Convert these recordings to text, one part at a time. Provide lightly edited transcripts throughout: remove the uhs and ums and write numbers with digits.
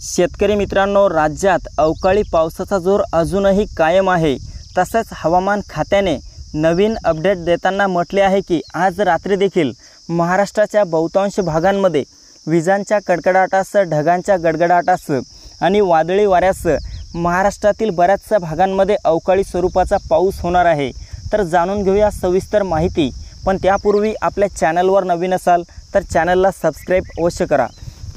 शेतकरी मित्रांनो, राज्यात अवकाळी पावसाचा जोर अजूनही कायम आहे। तसंच हवामान खात्याने नवीन अपडेट देताना म्हटले आहे की आज रात्री देखील महाराष्ट्राच्या बहुतांश भागांमध्ये विजांच्या कडकडाटासह, ढगांच्या गडगडाटासह आणि वादळी वाऱ्यासह महाराष्ट्रातील बऱ्याचशा भागांमध्ये अवकाळी स्वरूपाचा पाऊस होणार आहे। तर जाणून घेऊया सविस्तर माहिती, पण त्यापूर्वी आपल्या चॅनलवर नवीन असाल तर चॅनलला सबस्क्राइब अवश्य करा।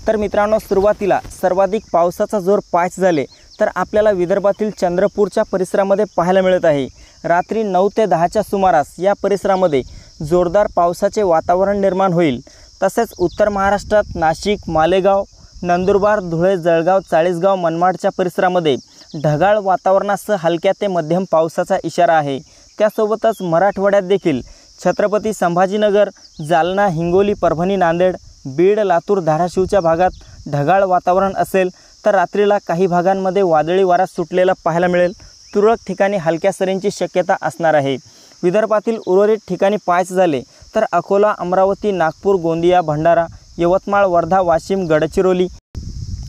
तर मित्रांनो, सुरुवातीला सर्वाधिक पावसाचा जोर 5 झाले तर आपल्याला विदर्भातील चंद्रपूरच्या परिसरामध्ये पाहायला मिळत आहे। रात्री 9 ते 10च्या सुमारास या परिसरामध्ये जोरदार पावसाचे वातावरण निर्माण होईल। तसेच उत्तर महाराष्ट्रात नाशिक, मालेगाव, नंदुरबार, धुळे, जळगाव, चाळीसगाव, मनमाडच्या परिसरामध्ये ढगाळ वातावरणासह हलक्या ते मध्यम पावसाचा इशारा आहे। त्यासोबतच मराठवाड्यात देखील छत्रपती संभाजीनगर, जालना, हिंगोली, परभणी, नांदेड, बीड, लातूर, धाराशिवच्या भागात ढगाळ वातावरण असेल तर रात्रीला काही भागांमध्ये वादळी वारा सुटलेला पाहायला मिळेल। तुरळक ठिकाणी हलक्या सरींची शक्यता असणार आहे। विदर्भातील उर्वरित ठिकाणी 5 झाले तर अकोला, अमरावती, नागपूर, गोंदिया, भंडारा, यवतमाळ, वर्धा, वाशिम, गडचिरोली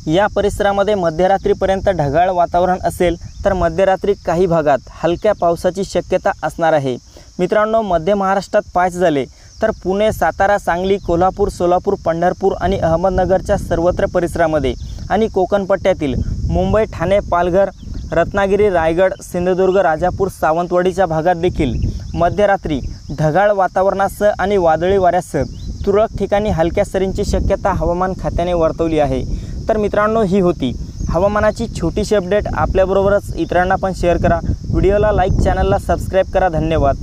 या परिसरामध्ये मध्यरात्रीपर्यंत ढगाळ वातावरण असेल तर मध्यरात्री काही भागात हलक्या पावसाची शक्यता असणार आहे। मित्रांनो, मध्य महाराष्ट्रात 5 झाले तर पुणे, सातारा, सांगली, कोल्हापूर, सोलापूर, पंढरपूर आणि अहमदनगरच्या सर्वत्र परिसरामध्ये आणि कोकण पट्ट्यातील मुंबई, ठाणे, पालघर, रत्नागिरी, रायगड, सिंधुदुर्ग, राजापूर, सावंतवाडीच्या भागात देखील मध्यरात्री ढगाळ वातावरणासह आणि वादळी वाऱ्यासह तुरळक ठिकाणी हलक्या सरींची शक्यता हवामान खात्याने वर्तवली आहे। तर मित्रांनो, ही होती हवामानाची छोटीशी अपडेट। आपल्याबरोबरच इतरांना पण शेअर करा। व्हिडिओला लाईक, चॅनलला सबस्क्राईब करा। धन्यवाद।